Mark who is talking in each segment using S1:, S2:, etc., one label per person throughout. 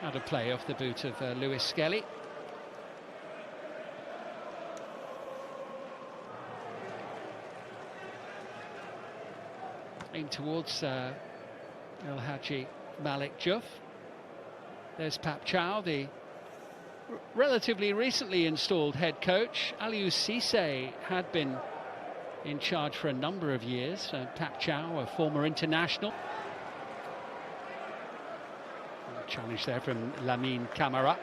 S1: Out of play off the boot of Lewis Skelly. In towards El Hadji Malik Diouf. There's Pap Chow, the relatively recently installed head coach. Aliou Cissé had been in charge for a number of years. Pap Chow, a former international. Challenge there from Lamine Camara.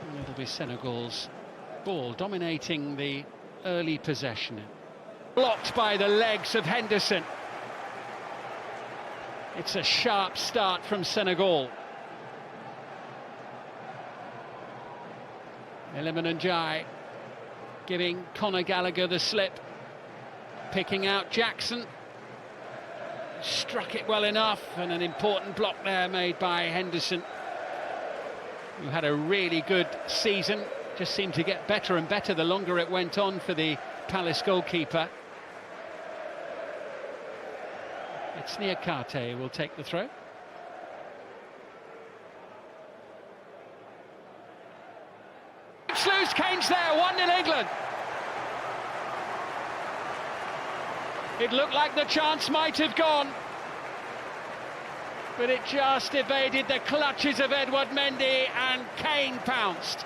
S1: And it'll be Senegal's ball dominating the early possession. Blocked by the legs of Henderson. It's a sharp start from Senegal. Iliman Ndiaye giving Conor Gallagher the slip. Picking out Jackson. Struck it well enough, and an important block there made by Henderson, who had a really good season. Just seemed to get better and better the longer it went on for the Palace goalkeeper. It's Niakate who will take the throw. It's loose, Kane's there, 1-0 England. It looked like the chance might have gone, but it just evaded the clutches of Edouard Mendy, and Kane pounced.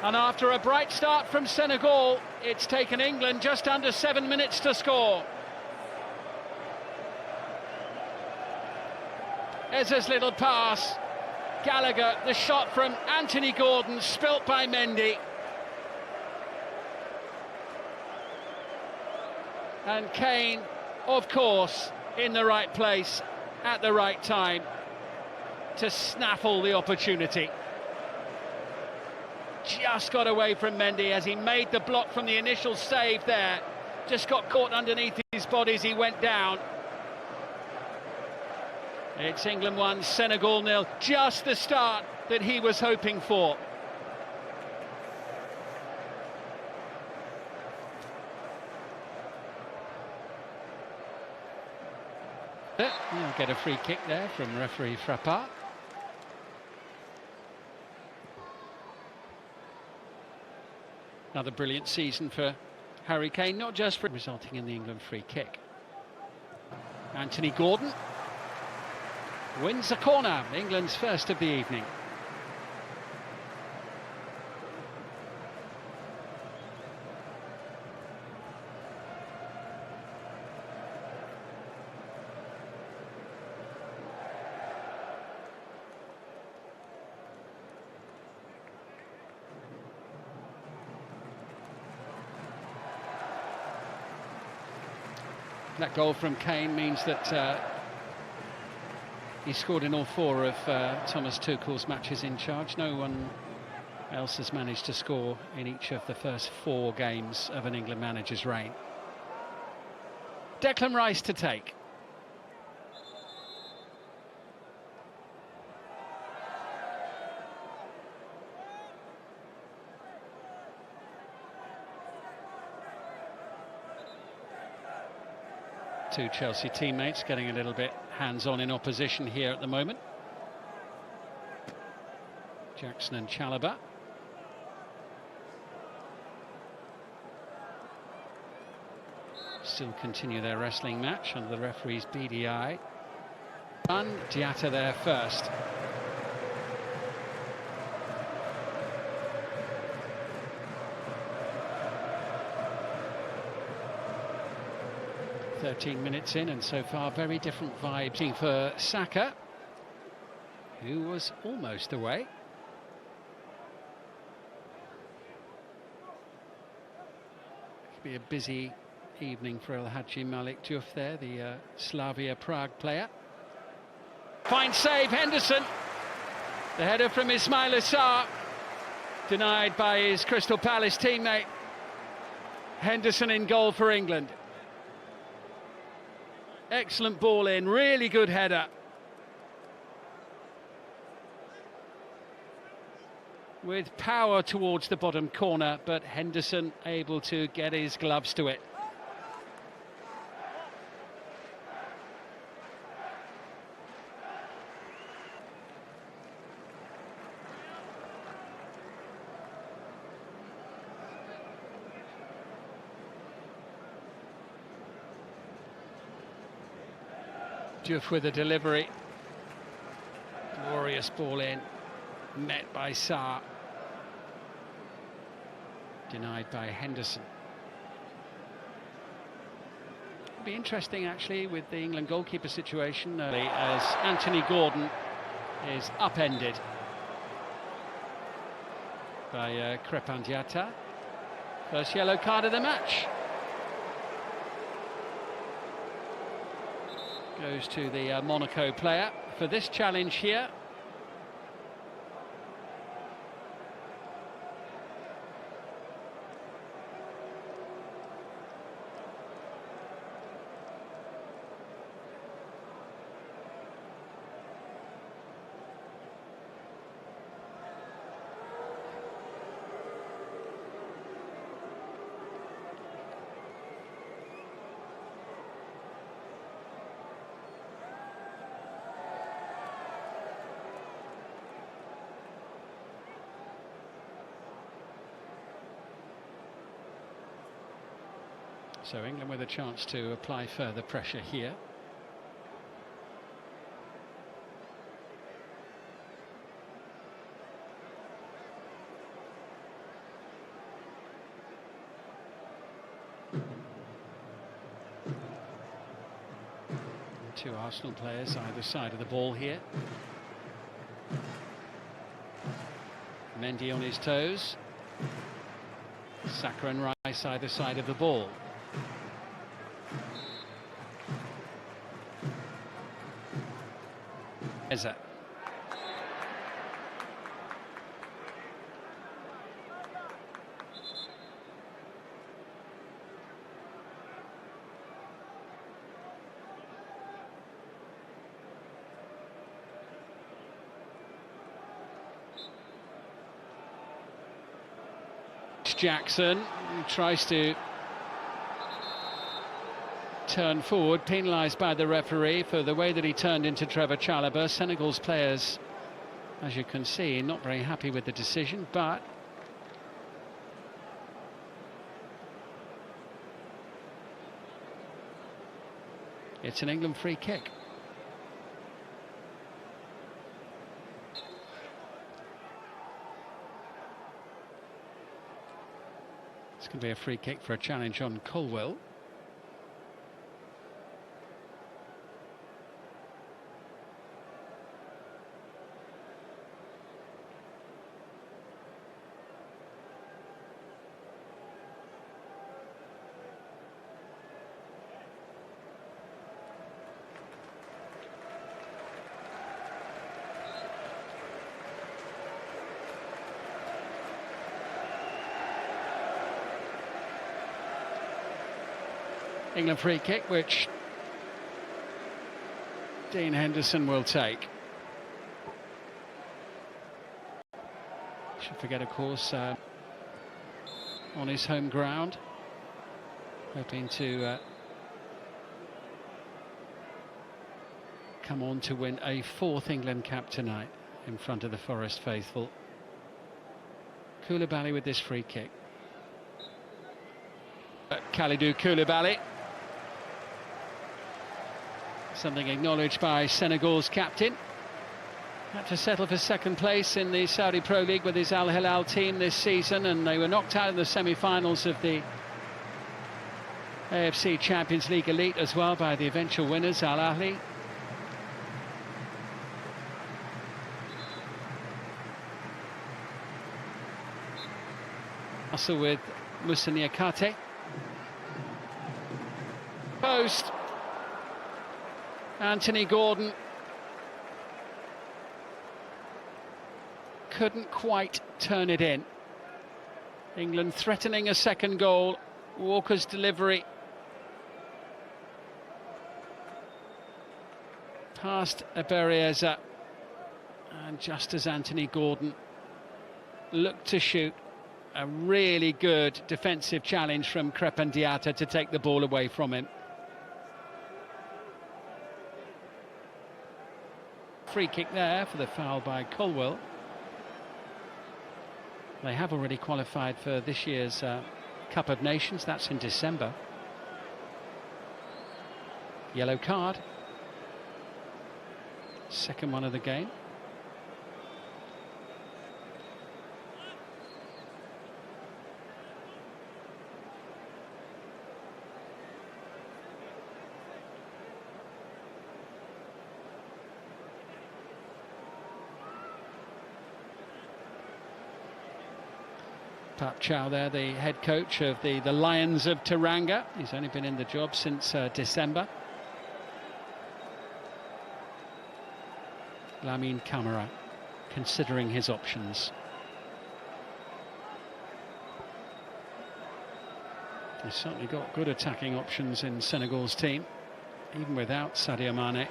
S1: And after a bright start from Senegal, it's taken England just under 7 minutes to score. Ezra's little pass. Gallagher, the shot from Anthony Gordon, spilt by Mendy. And Kane, of course, in the right place at the right time to snaffle the opportunity. Just got away from Mendy as he made the block from the initial save there. Just got caught underneath his body as he went down. It's England 1, Senegal 0. Just the start that he was hoping for. He'll get a free kick there from referee Frappard. Another brilliant season for Harry Kane, not just for resulting in the England free kick. Anthony Gordon wins a corner, England's first of the evening. That goal from Kane means that he scored in all 4 of Thomas Tuchel's matches in charge. No one else has managed to score in each of the first 4 games of an England manager's reign. Declan Rice to take. Two Chelsea teammates getting a little bit hands-on in opposition here at the moment. Jackson and Chalobah. Still continue their wrestling match under the referee's beady eye. Diatta there first. "13 minutes in, and so far very different vibes for Saka, who was almost away. Could be a busy evening for El Hadji Malik Diouf there, the Slavia Prague player. Fine save, Henderson. The header from Ismail Assar, denied by his Crystal Palace teammate. Henderson in goal for England. Excellent ball in, really good header. With power towards the bottom corner, but Henderson able to get his gloves to it. Diouf with a delivery. Glorious ball in, met by Sarr. Denied by Henderson. It'll be interesting actually with the England goalkeeper situation as Anthony Gordon is upended by Crépin Diatta. First yellow card of the match. Goes to the Monaco player for this challenge here. So England with a chance to apply further pressure here. Two Arsenal players either side of the ball here. Mendy on his toes. Saka and Rice either side of the ball. Eza. Jackson tries to turn forward, penalised by the referee for the way that he turned into Trevor Chalobah. Senegal's players, as you can see, not very happy with the decision, but it's an England free kick. It's going to be a free kick for a challenge on Colwill. England free kick, which Dean Henderson will take. Should forget, of course, on his home ground, hoping to come on to win a fourth England cap tonight in front of the Forest faithful. Koulibaly with this free kick. Kalidou Koulibaly. Something acknowledged by Senegal's captain. Had to settle for second place in the Saudi Pro League with his Al Hilal team this season, and they were knocked out in the semi-finals of the AFC Champions League Elite as well by the eventual winners, Al Ahly. Also with Moussa Niakate. Post. Anthony Gordon couldn't quite turn it in. England threatening a second goal. Walker's delivery past Eberezer, and just as Anthony Gordon looked to shoot, a really good defensive challenge from Crépin Diatta to take the ball away from him. Free kick there for the foul by Colwill. They have already qualified for this year's Cup of Nations. That's in December. Yellow card. second one of the game. Pat Chow there, the head coach of the Lions of Teranga. He's only been in the job since December. Lamine Camara considering his options. He's certainly got good attacking options in Senegal's team, even without Sadio Mane.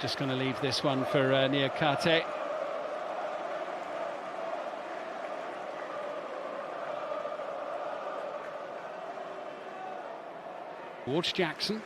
S1: Just going to leave this one for Niakate. Towards Jackson.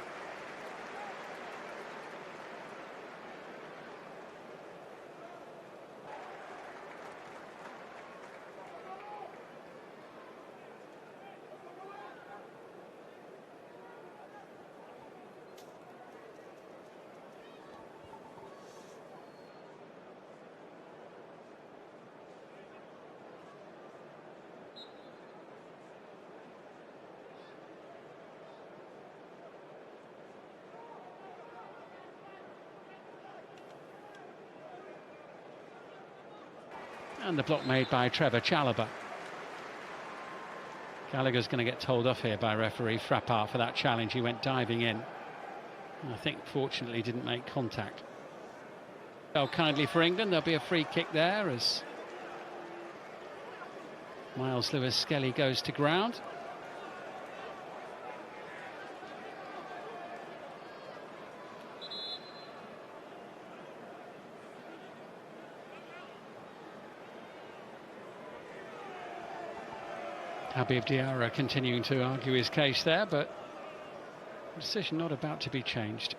S1: And the block made by Trevor Chalobah. Gallagher's going to get told off here by referee Frappart for that challenge. He went diving in. I think fortunately didn't make contact. Well, kindly for England, there'll be a free kick there as Miles Lewis-Skelly goes to ground. Habib Diarra continuing to argue his case there, but the decision not about to be changed.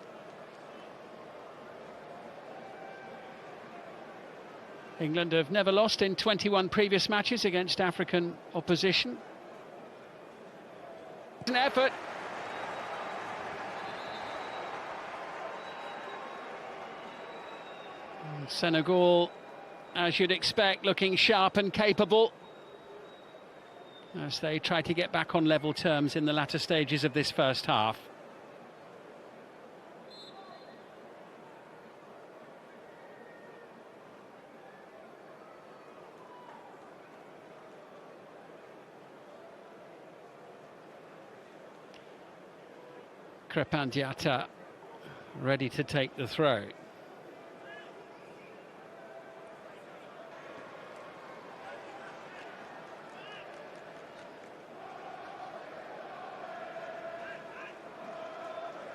S1: England have never lost in 21 previous matches against African opposition. An effort. And Senegal, as you'd expect, looking sharp and capable as they try to get back on level terms in the latter stages of this first half. Crépin Diatta ready to take the throw.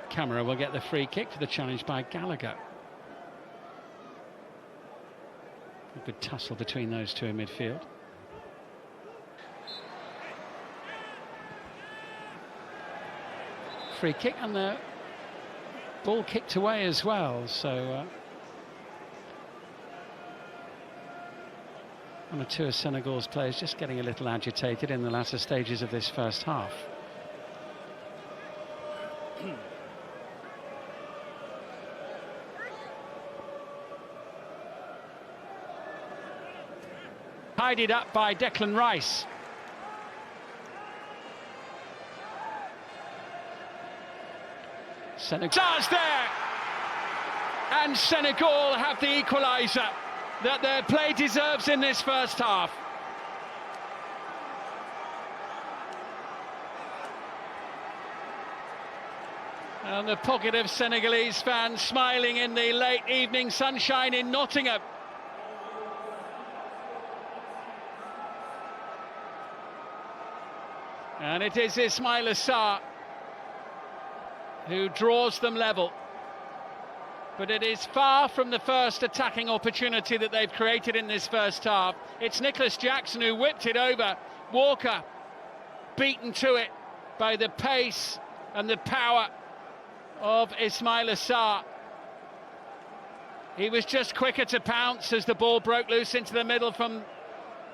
S1: Camara will get the free kick for the challenge by Gallagher. A good tussle between those two in midfield. Free kick and the ball kicked away as well, so one or two of Senegal's players just getting a little agitated in the latter stages of this first half. Tidied up by Declan Rice. Senegal's there, and Senegal have the equaliser that their play deserves in this first half. And the pocket of Senegalese fans smiling in the late evening sunshine in Nottingham. And it is Ismaïla Sarr who draws them level. But it is far from the first attacking opportunity that they've created in this first half. It's Nicholas Jackson who whipped it over. Walker beaten to it by the pace and the power of Ismaïla Sarr. He was just quicker to pounce as the ball broke loose into the middle from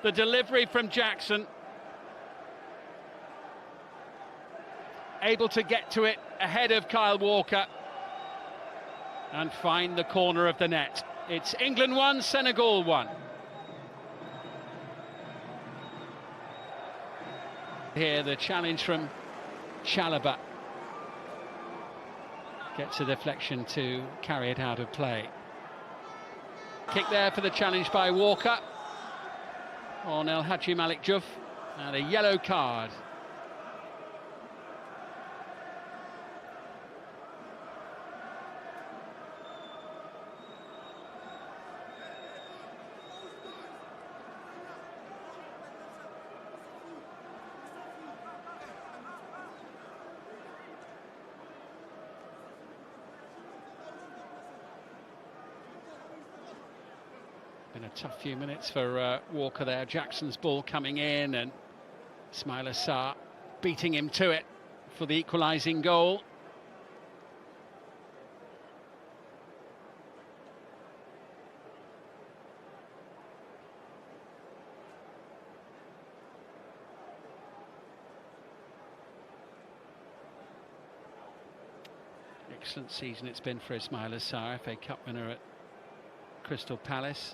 S1: the delivery from Jackson. Able to get to it ahead of Kyle Walker and find the corner of the net. It's England 1, Senegal 1. Here the challenge from Chalobah. Gets a deflection to carry it out of play. Kick there for the challenge by Walker on El Hadji Malik Diouf, and a yellow card. Been a tough few minutes for Walker there. Jackson's ball coming in and Ismaila Sarr beating him to it for the equalising goal. Excellent season it's been for Ismaila Sarr, FA Cup winner at Crystal Palace.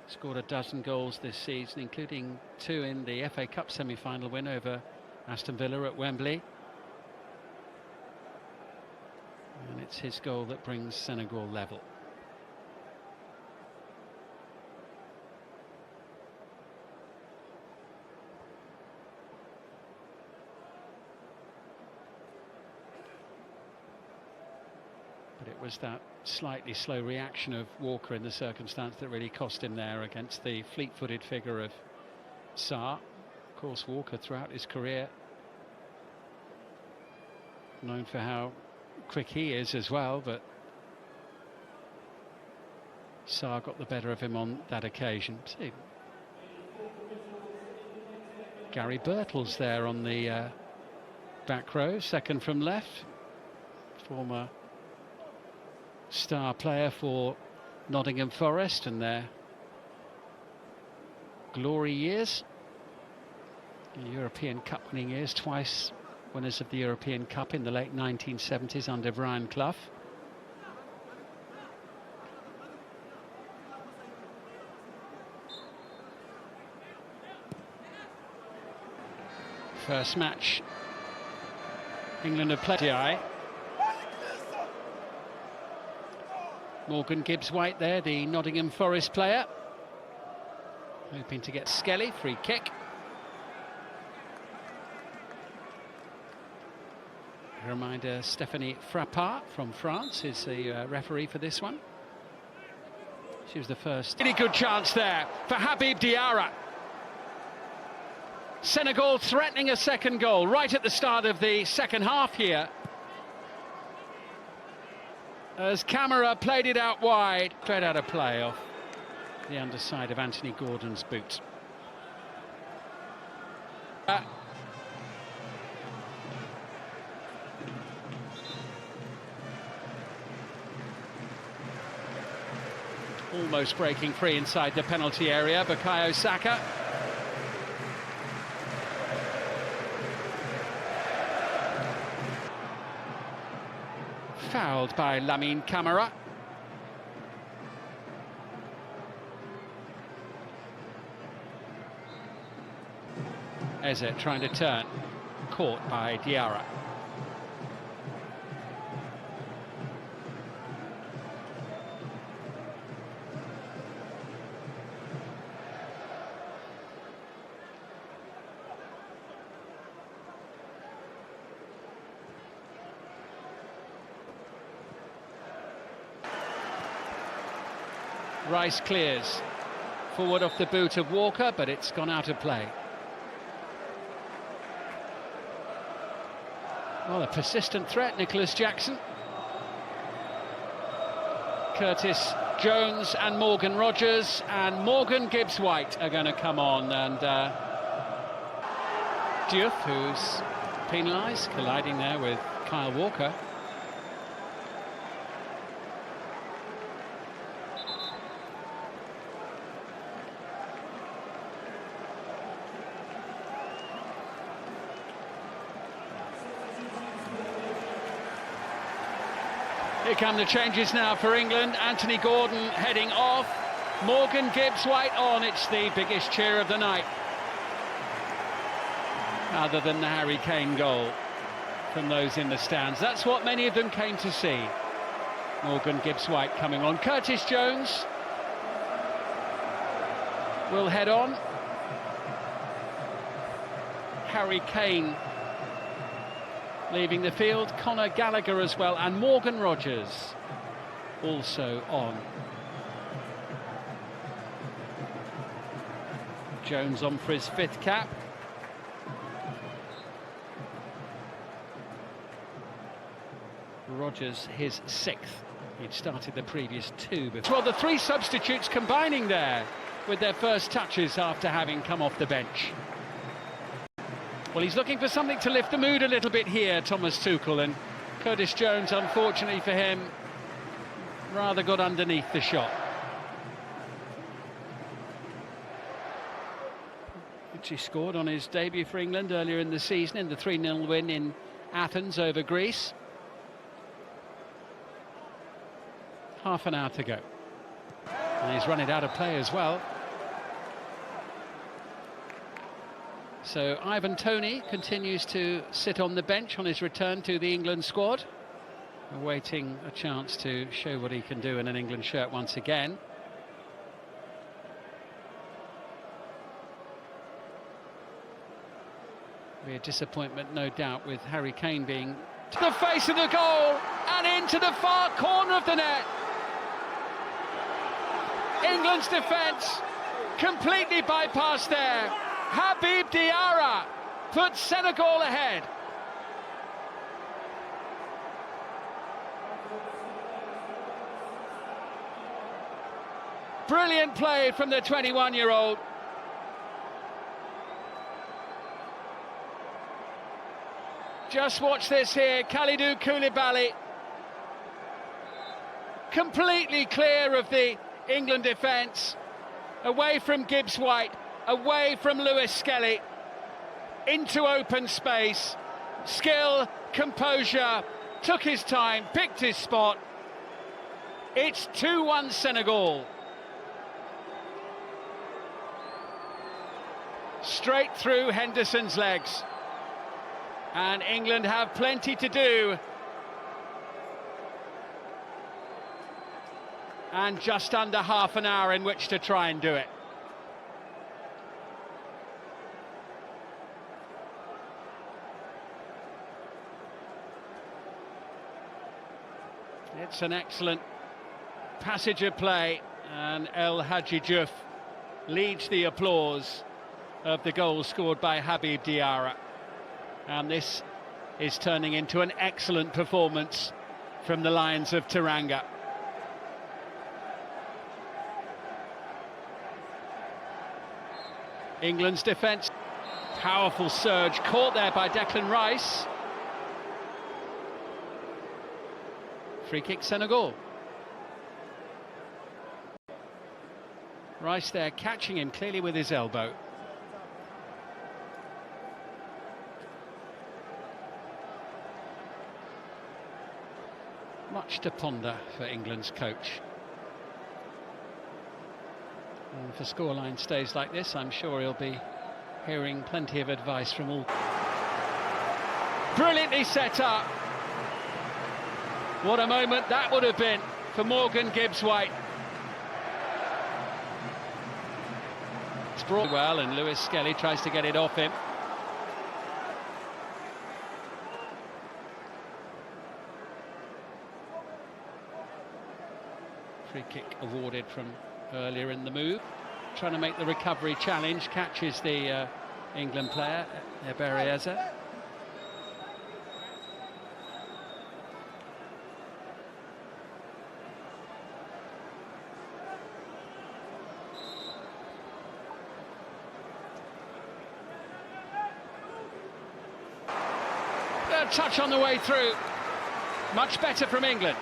S1: Scored a dozen goals this season, including 2 in the FA Cup semi-final win over Aston Villa at Wembley. And it's his goal that brings Senegal level. But it was that slightly slow reaction of Walker in the circumstance that really cost him there against the fleet-footed figure of Sarr. Of course, Walker throughout his career known for how quick he is as well, but Sarr got the better of him on that occasion. See, Gary Birtles there on the back row, second from left, former star player for Nottingham Forest and their glory years, European Cup winning years, twice winners of the European Cup in the late 1970s under Brian Clough. First match England have played. Morgan Gibbs-White there, the Nottingham Forest player, hoping to get Skelly, free kick. A reminder, Stéphanie Frappart from France is the referee for this one. She was the first. Really good chance there for Habib Diarra. Senegal threatening a second goal right at the start of the second half here, as Camara played it out wide, straight out of play off the underside of Anthony Gordon's boot. Almost breaking free inside the penalty area, Bukayo Saka. Fouled by Lamine Camara. Eze trying to turn, caught by Diarra. Rice clears forward off the boot of Walker, but it's gone out of play. Well, a persistent threat, Nicholas Jackson. Curtis Jones and Morgan Rogers and Morgan Gibbs-White are going to come on, and Diouf, who's penalised, colliding there with Kyle Walker. Here come the changes now for England. Anthony Gordon heading off. Morgan Gibbs-White on. It's the biggest cheer of the night, other than the Harry Kane goal from those in the stands. That's what many of them came to see. Morgan Gibbs-White coming on. Curtis Jones will head on. Harry Kane leaving the field. Conor Gallagher as well, and Morgan Rogers also on. Jones on for his 5th cap. Rogers his 6th. He'd started the previous 2 before. Well, the 3 substitutes combining there with their first touches after having come off the bench. Well, he's looking for something to lift the mood a little bit here, Thomas Tuchel, and Curtis Jones, unfortunately for him, rather got underneath the shot. Which he scored on his debut for England earlier in the season in the 3-0 win in Athens over Greece. Half an hour to go. And he's run it out of play as well. So Ivan Toney continues to sit on the bench on his return to the England squad, awaiting a chance to show what he can do in an England shirt once again. Be a disappointment, no doubt, with Harry Kane being to the face of the goal and into the far corner of the net. England's defence completely bypassed there. Habib Diarra puts Senegal ahead. Brilliant play from the 21-year-old. Just watch this here, Kalidou Koulibaly completely clear of the England defence, away from Gibbs-White, away from Lewis Skelly, into open space. Skill, composure, took his time, picked his spot. It's 2-1 Senegal. Straight through Henderson's legs. And England have plenty to do. And just under half an hour in which to try and do it. It's an excellent passage of play, and El Hadji Diouf leads the applause of the goal scored by Habib Diarra. And this is turning into an excellent performance from the Lions of Teranga. England's defence, powerful surge, caught there by Declan Rice. Free kick Senegal. Rice there catching him clearly with his elbow. Much to ponder for England's coach. And if a scoreline stays like this, I'm sure he'll be hearing plenty of advice from all. Brilliantly set up. What a moment that would have been for Morgan Gibbs-White. It's brought well, and Lewis Skelly tries to get it off him. Free kick awarded from earlier in the move. Trying to make the recovery challenge, catches the England player, Eberezer. Touch on the way through. Much better from England.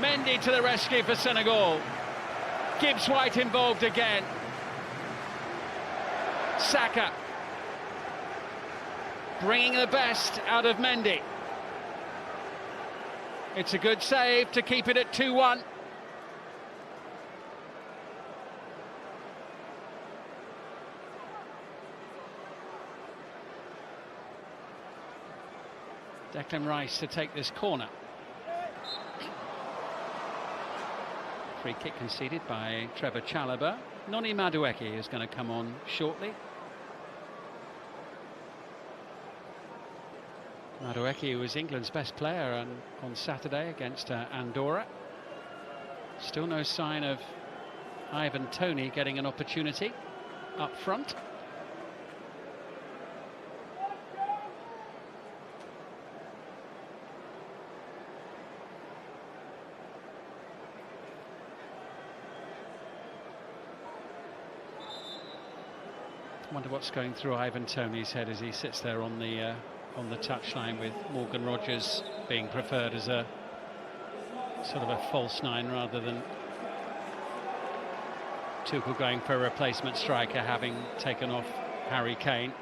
S1: Mendy to the rescue for Senegal. Gibbs-White involved again. Saka bringing the best out of Mendy. It's a good save to keep it at 2-1. Declan Rice to take this corner. Free kick conceded by Trevor Chalobah. Noni Madueke is going to come on shortly. Madueke was England's best player on Saturday against Andorra. Still no sign of Ivan Toney getting an opportunity up front. Wonder what's going through Ivan Toney's head as he sits there on the touchline, with Morgan Rogers being preferred as a sort of a false nine rather than Tuchel going for a replacement striker, having taken off Harry Kane.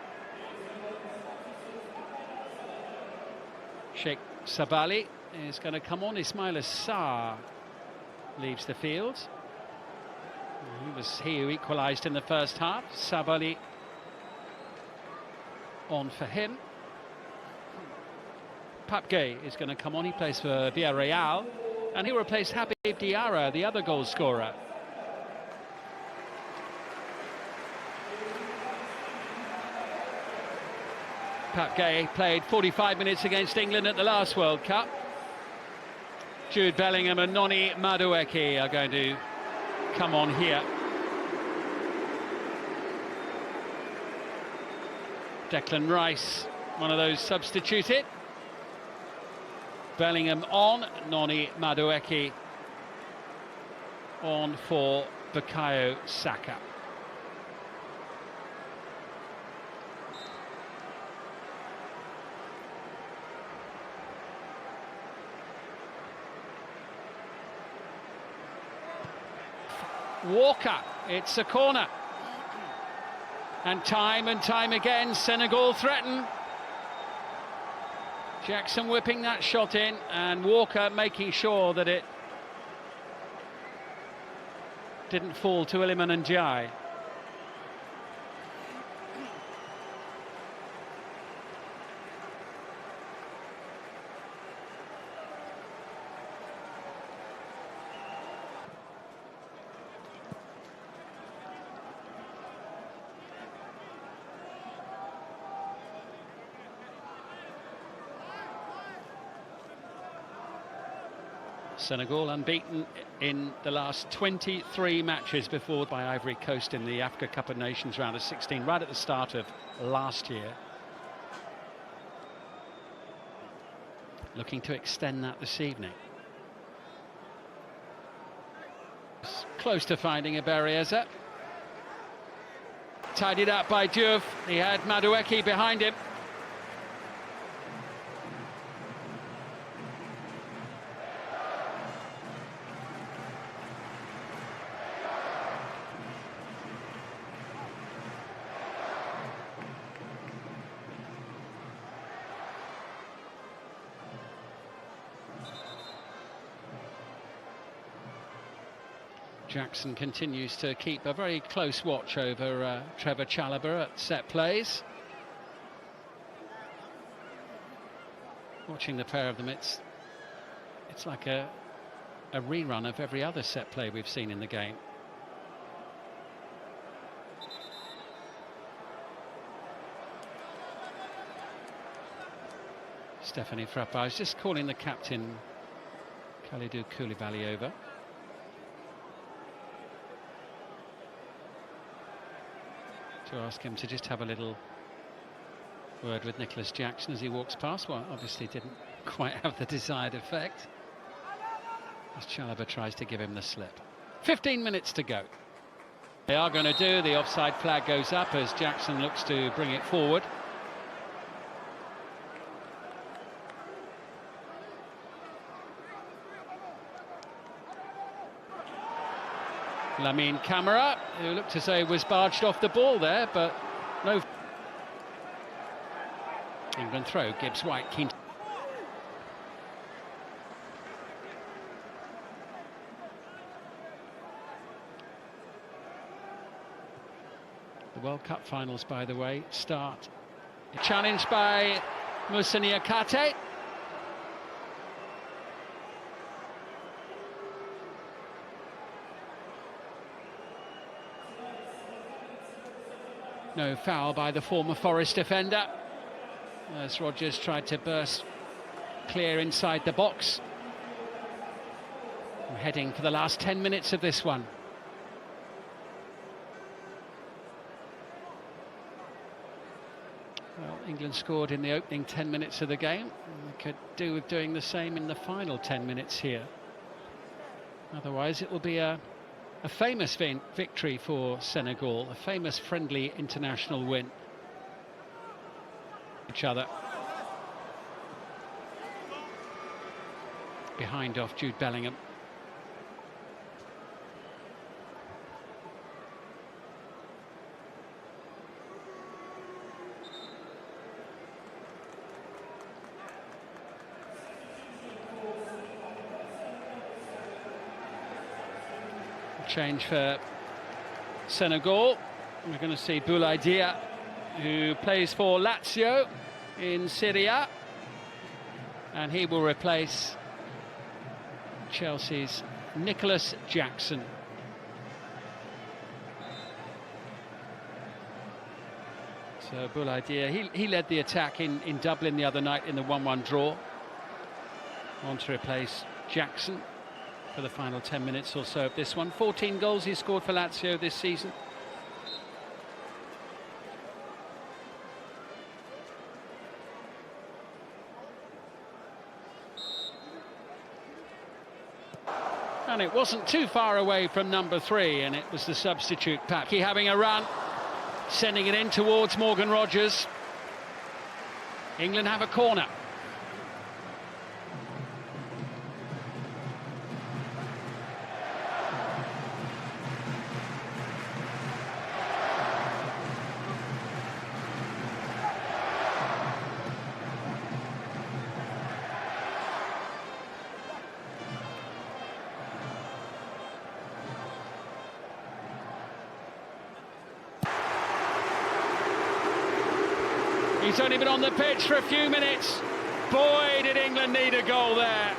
S1: Sheikh Sabali is going to come on. Ismail Assar leaves the field. It was he who equalised in the first half. Sabali on for him. Pape Gueye is going to come on. He plays for Villarreal, and he'll replace Habib Diarra, the other goal scorer. Pape Gueye played 45 minutes against England at the last World Cup. Jude Bellingham and Noni Madueke are going to come on here. Declan Rice, one of those substituted. Bellingham on, Noni Madueke on for Bukayo Saka. Walker, it's a corner. And time again, Senegal threaten. Jackson whipping that shot in, and Walker making sure that it didn't fall to Iliman Ndiaye. Senegal unbeaten in the last 23 matches before by Ivory Coast in the Africa Cup of Nations round of 16, right at the start of last year. Looking to extend that this evening. Close to finding a Berrieza. Tidied up by Diouf. He had Madueke behind him. Jackson continues to keep a very close watch over Trevor Chalobah at set plays. Watching the pair of them, it's like a rerun of every other set play we've seen in the game. Stephanie Frappard. I was just calling the captain Kalidou Koulibaly over. To ask him to just have a little word with Nicholas Jackson as he walks past. Well, obviously didn't quite have the desired effect, as Chalobah tries to give him the slip. 15 minutes to go. They are going to do. The offside flag goes up as Jackson looks to bring it forward. Lamine Camara, who looked as though he was barged off the ball there, but no. England throw, Gibbs-White keen. World Cup finals, by the way, start. Challenged by Moussa Niakhaté. No foul by the former Forest defender, as Rodgers tried to burst clear inside the box. We're heading for the last 10 minutes of this one. Well, England scored in the opening 10 minutes of the game. They could do with doing the same in the final 10 minutes here. Otherwise, it will be a famous victory for Senegal, a famous friendly international win. Each other. Behind off Jude Bellingham. Change for Senegal. We're going to see Boulaye Dia, who plays for Lazio in Serie A, and he will replace Chelsea's Nicholas Jackson. So Boulaye Dia, he led the attack in Dublin the other night in the 1-1 draw. On to replace Jackson for the final 10 minutes or so of this one. 14 goals he scored for Lazio this season. And it wasn't too far away from number 3, and it was the substitute pack. He having a run, sending it in towards Morgan Rodgers. England have a corner. He's only been on the pitch for a few minutes. Boy, did England need a goal there.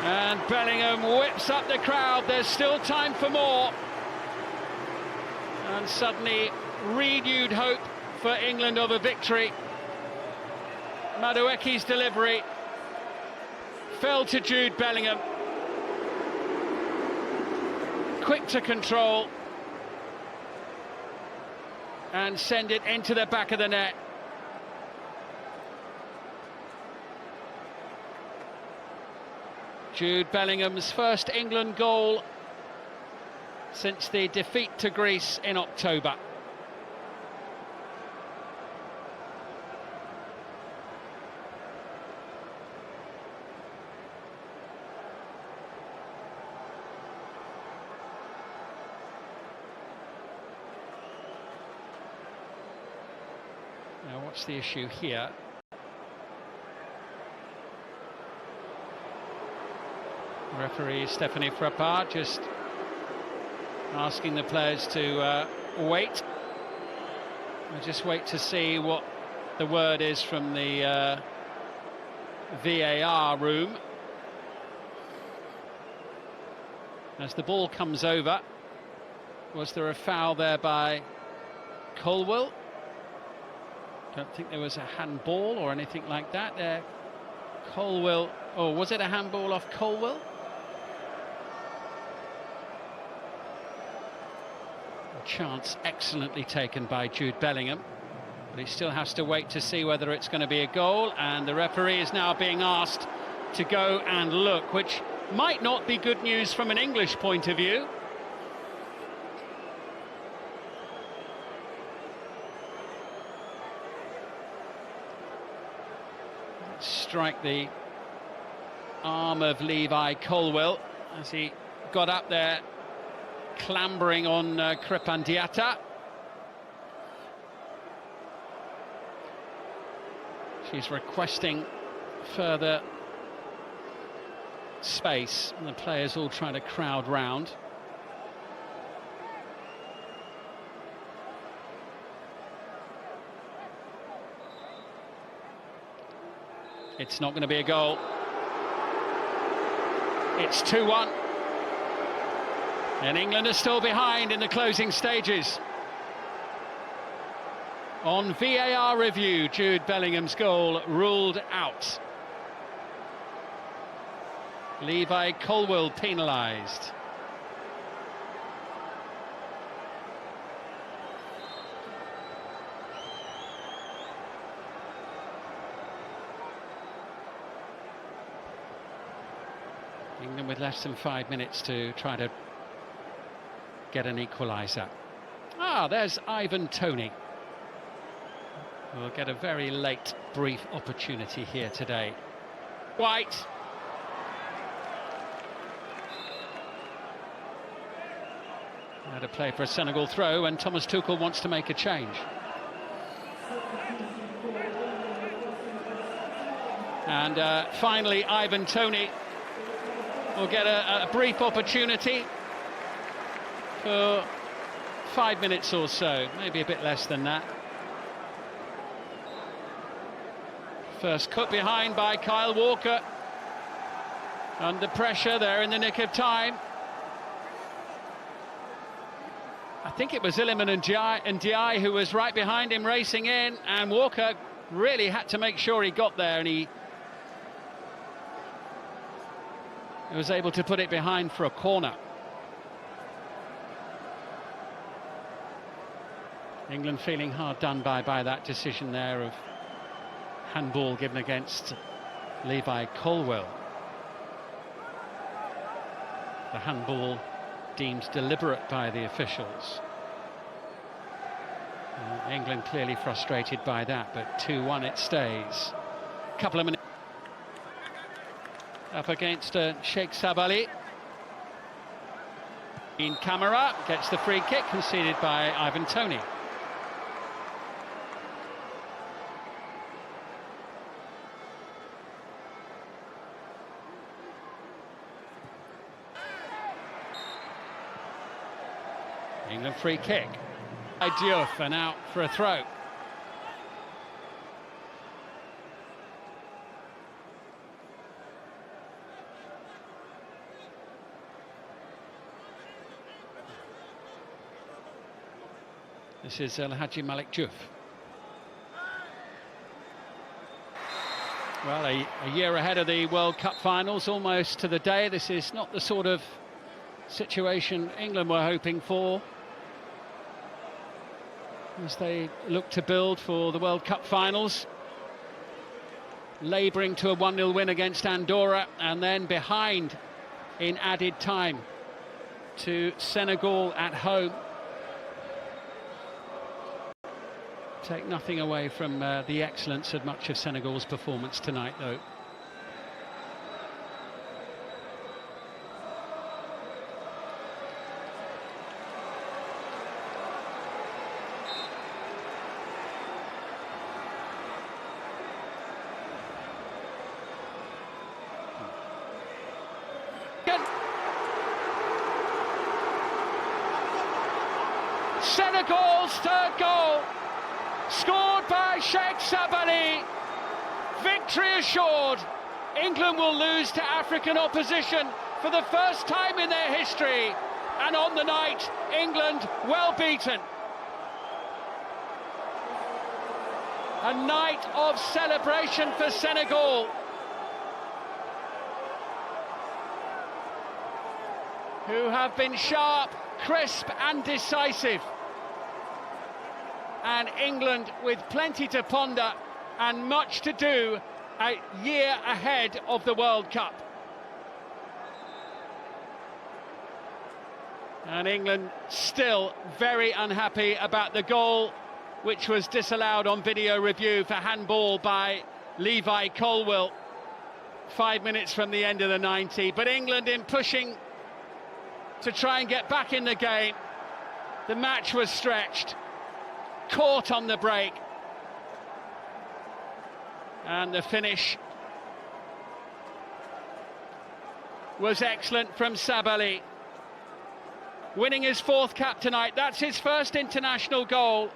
S1: And Bellingham whips up the crowd. There's still time for more. And suddenly renewed hope for England of a victory. Madueke's delivery fell to Jude Bellingham. Quick to control and send it into the back of the net. Jude Bellingham's first England goal since the defeat to Greece in October. Now, what's the issue here? Referee Stephanie Frappard just asking the players to wait. We'll just wait to see what the word is from the VAR room. As the ball comes over, was there a foul there by Colwill? Don't think there was a handball or anything like that there. Colwill, or was it a handball off Colwill? Chance excellently taken by Jude Bellingham, but he still has to wait to see whether it's going to be a goal, and the referee is now being asked to go and look, which might not be good news from an English point of view. Strike the arm of Levi Colwill as he got up there, clambering on Crépin Diatta. She's requesting further space, and the players all trying to crowd round. It's not going to be a goal. It's 2-1. And England are still behind in the closing stages. On VAR review, Jude Bellingham's goal ruled out. Levi Colwill penalised. England with less than 5 minutes to try to get an equaliser. There's Ivan Toney. We'll get a very late, brief opportunity here today. White. Had a play for a Senegal throw, and Thomas Tuchel wants to make a change. And finally, Ivan Toney will get a brief opportunity for 5 minutes or so, maybe a bit less than that. First cut behind by Kyle Walker. Under pressure there in the nick of time. I think it was Iliman and Ndiaye who was right behind him, racing in, and Walker really had to make sure he got there, and he was able to put it behind for a corner. England feeling hard done by that decision there of handball given against Levi Colwill. The handball deemed deliberate by the officials. England clearly frustrated by that, but 2-1 it stays. Couple of minutes up against Sheikh Sabali. In camera gets the free kick conceded by Ivan Toney. England free kick. Diouf, and out for a throw. This is Haji Malik Diouf. Well, a year ahead of the World Cup finals, almost to the day. This is not the sort of situation England were hoping for as they look to build for the World Cup finals. Labouring to a 1-0 win against Andorra, and then behind in added time to Senegal at home. Take nothing away from the excellence of much of Senegal's performance tonight, though. Senegal's third goal, scored by Sheikh Sabali. Victory assured. England will lose to African opposition for the first time in their history, and on the night, England well beaten. A night of celebration for Senegal, who have been sharp, crisp and decisive. And England with plenty to ponder and much to do a year ahead of the World Cup. And England still very unhappy about the goal, which was disallowed on video review for handball by Levi Colwill 5 minutes from the end of the 90. But England, in pushing to try and get back in the game, the match was stretched, caught on the break, and the finish was excellent from Sabali. Winning his 4th cap tonight, that's his first international goal.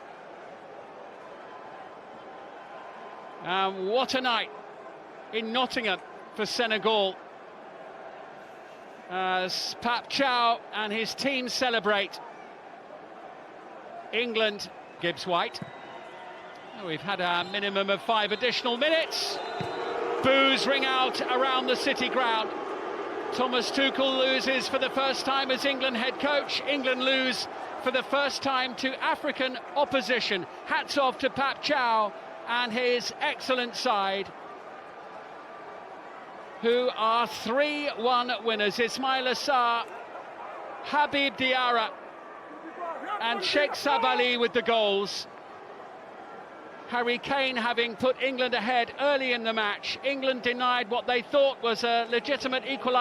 S1: What a night in Nottingham for Senegal, as Pap Chow and his team celebrate. England, Gibbs White. We've had a minimum of 5 additional minutes. Boos ring out around the City ground. Thomas Tuchel loses for the first time as England head coach. England lose for the first time to African opposition. Hats off to Pap Chow and his excellent side, who are 3-1 winners. Ismail Assar, Habib Diarra and Sheikh Sabali with the goals. Harry Kane having put England ahead early in the match. England denied what they thought was a legitimate equaliser.